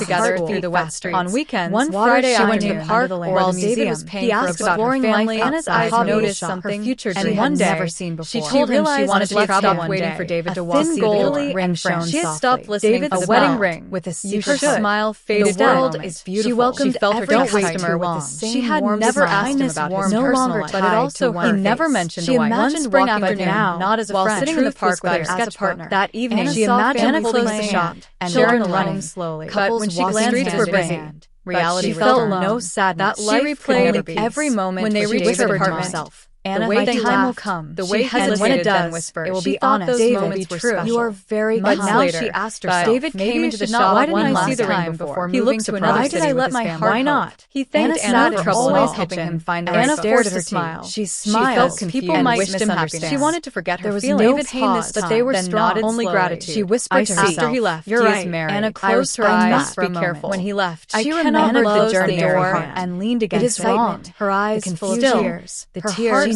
Her together heart through beat the wet faster. streets. On weekends, one Water Friday she went to afternoon, the park while or David was museum. paying He for a asked book about for her her family, life Anna's outside eyes hobby noticed shop, something her future and dreams one had day never seen she before. told him she realized wanted to left travel out one waiting day. for David to A walk thin through gold the door ring and shone shone she had softly. stopped listening David for the smiled wedding ring with a her secret hope. smile faded The world down. is beautiful. She welcomed She felt every don't wait customer too with the long. same She had warm never smile. asked him about his no personal longer life, but it also he never mentioned she the wife. One imagined spring walking afternoon, now, not as a while friend, sitting in the park with her as a sketchbook. partner. That evening, Anna she saw imagined family closing closing the the shop shop and children children running running slowly. Couples But when she walking glanced hand were in busy. hand. Reality She returned. felt no sadness. That life She could never replayed be. every moment When they she reached her whispered to apartment, herself. the Anna, way the he time will laughed, come. the She way hesitated, and when it then does, whispered. it will She be thought honest. those David, moments were special. you are very But kind. now Later, she asked but herself. David Maybe came it into the did not shop why didn't one I see last the ring time before he moving looked to to another Prague? city Why did I with let his my family. heart Why not? hope. He thanked Anna Anna sat for trouble always all helping kitchen. him find the Anna right stared book. at her Smile. tea. She She smiled. felt People confused might wished him misunderstand. happiness. She wanted to forget her There was feelings. no pain this But time. they were Then strong. nodded Only slowly. gratitude. She whispered to herself. After he left, You're he right. is married. Anna closed her I eyes must for a be moment. careful. When he left, I she cannot remembered close the the journey door for him and leaned It against is it. excitement. Her eyes The full of confused tears. The her tears heart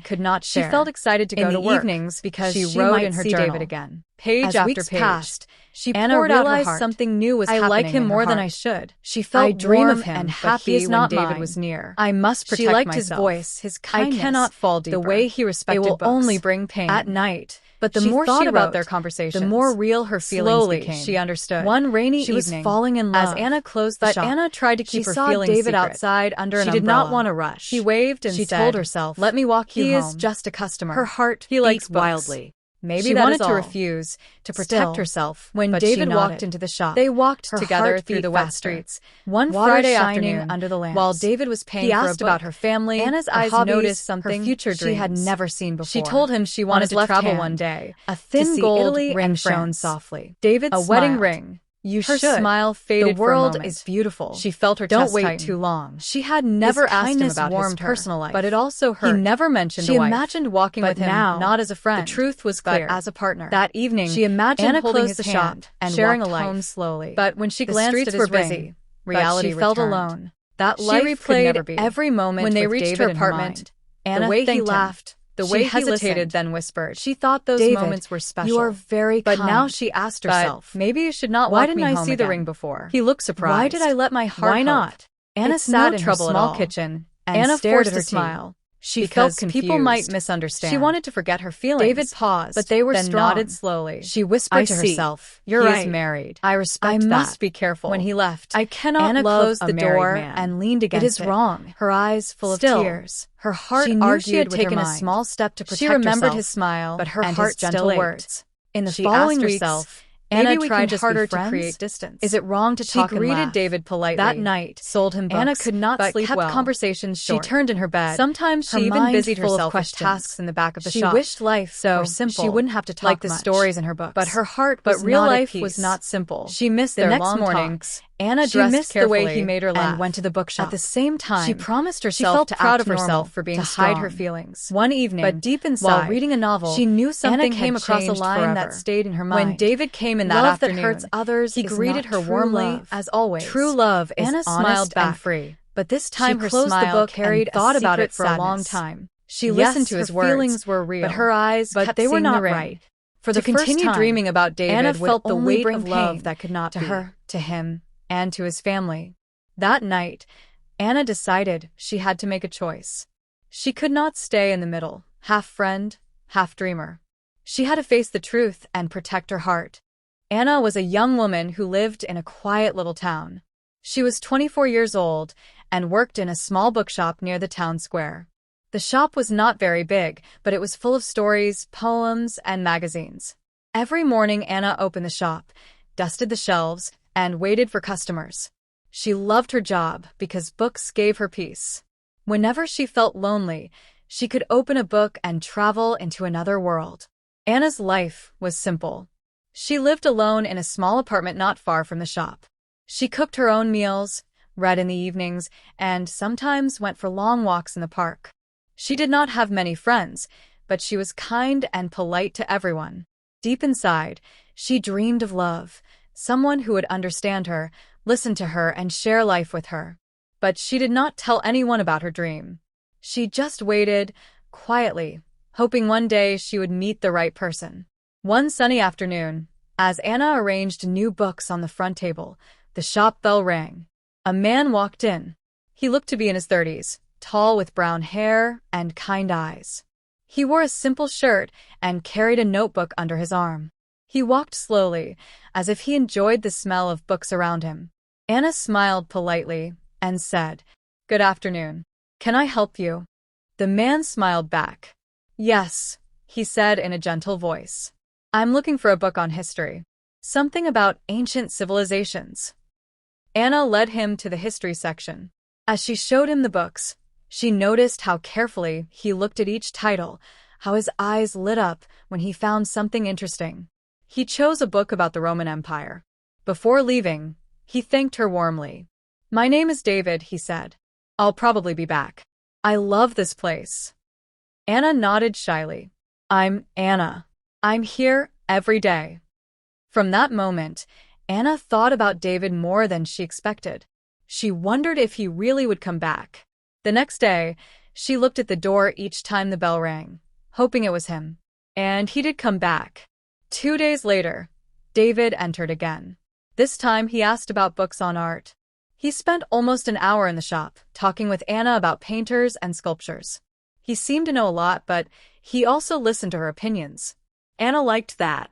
he could not share. She felt excited to go in to the work evenings because she she wrote might in her see journal. David again. Page As after weeks page, passed, Anna poured out her realized heart. something new was I happening like him in her more than heart. I should. She felt I dream warm of him, and but happy he is when not David mine. was near. I must protect She liked myself. his voice, his kindness. I cannot fall deeper. The way he respected It will books. only bring pain. At night, But the she more thought she about wrote, their conversations, the more real her feelings slowly became. she understood. One rainy She was evening, falling in love. as Anna closed the shop, Anna tried to keep she her saw feelings David secret. outside under an She did umbrella. not want to rush. He waved and she said, told herself, "Let me walk you he home." is just a customer. Her heart he likes beat books. wildly. Maybe She that wanted is to all. refuse, to protect Still, herself. When but David she walked nodded. into the shop, They walked her together heart through beat the wet faster. streets. One Water Friday shining afternoon, under the lamps. while David was paying He for a asked about book, her family, Anna's her eyes hobbies, noticed something her future she had dreams. never seen before. She told him she On wanted his to left travel hand, one day. a to thin see gold Italy ring and shone France. softly. David A smiled. wedding ring, You Her should. smile faded The world for a moment. is beautiful. She felt her Don't chest wait tighten. too long. She had never His asked him kindness about warmed his her, personal life, but it also hurt. He never mentioned She a wife. imagined walking But with him now, not as a friend. the truth was but clear. as a partner. That evening, she imagined Anna holding closed his the hand shop and sharing walked a life. home slowly. But when she the glanced streets at were his ring, busy. reality but she felt returned. alone. That She life replayed could never be. every moment When they with reached David her in her apartment, mind. Anna the way he thanked him. laughed, the She way he hesitated, listened, then whispered, She thought those "David, moments were special. you are very but kind." now she asked herself, But maybe you should not why walk didn't me I home see the again. ring before? He looked surprised. Why did I let my heart Why hope? not? Anna It's sat no in her trouble at small all. kitchen and Anna stared forced at her a smile. She Because felt people confused. might misunderstand. She wanted to forget her feelings. David paused, but they were then strong. nodded slowly. She whispered I to see. herself, You're he right. is married. I respect I that. must be careful. When he left, I cannot Anna love closed a the married door man. and leaned against It is wrong. her eyes full Still, of tears. Her heart She knew argued she had with taken her a mind. small step to protect She remembered herself, his smile, but her and heart his gentle still ached. words. In the She following asked weeks, herself, Anna maybe we tried can just harder be to friends? create distance. Is it wrong to She talk and greeted laugh? David politely. That night, sold him books. Anna could not but sleep kept well. conversations short. She turned in her bed. Sometimes her she even mind busied full of herself with questions. tasks in the back of the She shop. wished life so were simple. she wouldn't have to talk like the much. stories in her books. But her heart But was real not at life peace. was not simple. She missed the their next long morning. talks. Anna She dressed missed the carefully way he made her laugh. and went to the bookshop. At the same time, she promised herself she felt to proud act of herself normal, for being to hide her strong. feelings. One evening, but deep inside, while reading a novel, she knew something Anna came had across a changed line forever. that stayed in her mind. When David came in that Love afternoon, that hurts others he is greeted not her true warmly, love. as always. True love is Anna honest smiled back, and free. but this time She her closed the smile book carried and thought a about secret it for a long sadness. time. She Yes, listened to her his words, feelings were real, but her eyes but kept they were seeing not the ring. right. For the To first continue time, dreaming about David Anna would felt the only weight bring of pain love that could not to be. her, to him, and to his family. That night, Anna decided she had to make a choice. She could not stay in the middle, half friend, half dreamer. She had to face the truth and protect her heart. Anna was a young woman who lived in a quiet little town. She was 24 years old and worked in a small bookshop near the town square. The shop was not very big, but it was full of stories, poems, and magazines. Every morning, Anna opened the shop, dusted the shelves, and waited for customers. She loved her job because books gave her peace. Whenever she felt lonely, she could open a book and travel into another world. Anna's life was simple. She lived alone in a small apartment not far from the shop. She cooked her own meals, read in the evenings, and sometimes went for long walks in the park. She did not have many friends, but she was kind and polite to everyone. Deep inside, she dreamed of love, someone who would understand her, listen to her, and share life with her. But she did not tell anyone about her dream. She just waited, quietly, hoping one day she would meet the right person. One sunny afternoon, as Anna arranged new books on the front table, the shop bell rang. A man walked in. He looked to be in his 30s, tall with brown hair and kind eyes. He wore a simple shirt and carried a notebook under his arm. He walked slowly, as if he enjoyed the smell of books around him. Anna smiled politely and said, "Good afternoon. Can I help you?" The man smiled back. "Yes," he said in a gentle voice. "I'm looking for a book on history. Something about ancient civilizations." Anna led him to the history section. As she showed him the books, she noticed how carefully he looked at each title, how his eyes lit up when he found something interesting. He chose a book about the Roman Empire. Before leaving, he thanked her warmly. "My name is David," he said. "I'll probably be back. I love this place." Anna nodded shyly. "I'm Anna. I'm here every day." From that moment, Anna thought about David more than she expected. She wondered if he really would come back. The next day, she looked at the door each time the bell rang, hoping it was him. And he did come back. 2 days later, David entered again. This time he asked about books on art. He spent almost an hour in the shop, talking with Anna about painters and sculptures. He seemed to know a lot, but he also listened to her opinions. Anna liked that.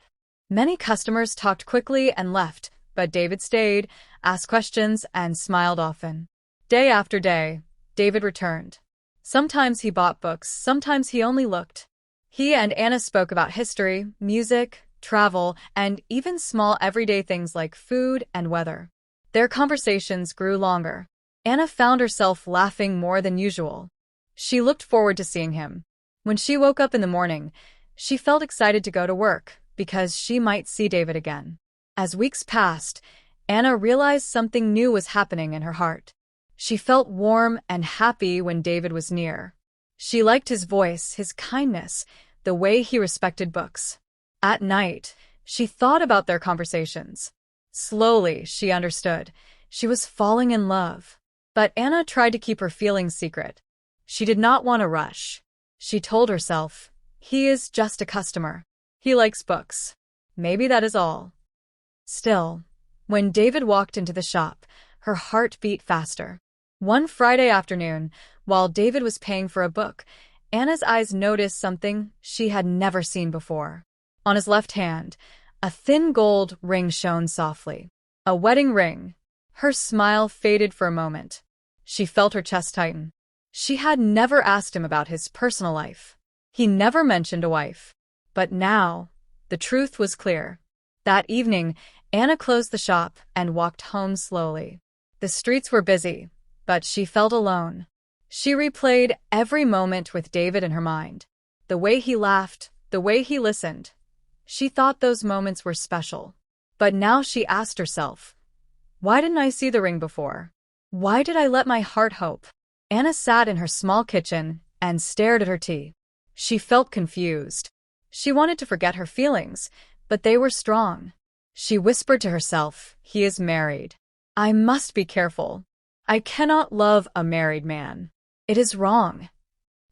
Many customers talked quickly and left, but David stayed, asked questions, and smiled often. Day after day, David returned. Sometimes he bought books, sometimes he only looked. He and Anna spoke about history, music, travel, and even small everyday things like food and weather. Their conversations grew longer. Anna found herself laughing more than usual. She looked forward to seeing him. When she woke up in the morning, she felt excited to go to work, because she might see David again. As weeks passed, Anna realized something new was happening in her heart. She felt warm and happy when David was near. She liked his voice, his kindness, the way he respected books. At night, she thought about their conversations. Slowly, she understood. She was falling in love. But Anna tried to keep her feelings secret. She did not want to rush. She told herself, he is just a customer. He likes books. Maybe that is all. Still, when David walked into the shop, her heart beat faster. One Friday afternoon, while David was paying for a book, Anna's eyes noticed something she had never seen before. On his left hand, a thin gold ring shone softly. A wedding ring. Her smile faded for a moment. She felt her chest tighten. She had never asked him about his personal life. He never mentioned a wife. But now, the truth was clear. That evening, Anna closed the shop and walked home slowly. The streets were busy, but she felt alone. She replayed every moment with David in her mind. The way he laughed, the way he listened. She thought those moments were special. But now she asked herself, why didn't I see the ring before? Why did I let my heart hope? Anna sat in her small kitchen and stared at her tea. She felt confused. She wanted to forget her feelings, but they were strong. She whispered to herself, he is married. I must be careful. I cannot love a married man. It is wrong.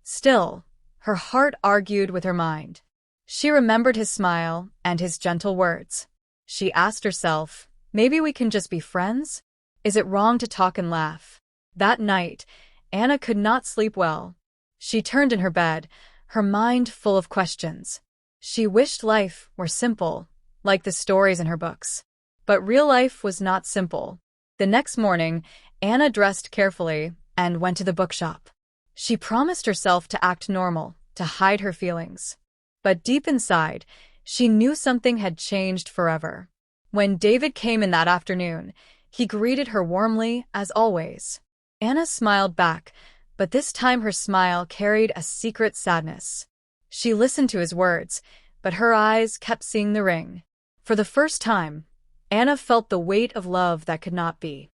Still, her heart argued with her mind. She remembered his smile and his gentle words. She asked herself, maybe we can just be friends? Is it wrong to talk and laugh? That night, Anna could not sleep well. She turned in her bed, her mind full of questions. She wished life were simple, like the stories in her books. But real life was not simple. The next morning, Anna dressed carefully and went to the bookshop. She promised herself to act normal, to hide her feelings. But deep inside, she knew something had changed forever. When David came in that afternoon, he greeted her warmly as always. Anna smiled back, but this time her smile carried a secret sadness. She listened to his words, but her eyes kept seeing the ring. For the first time, Anna felt the weight of love that could not be.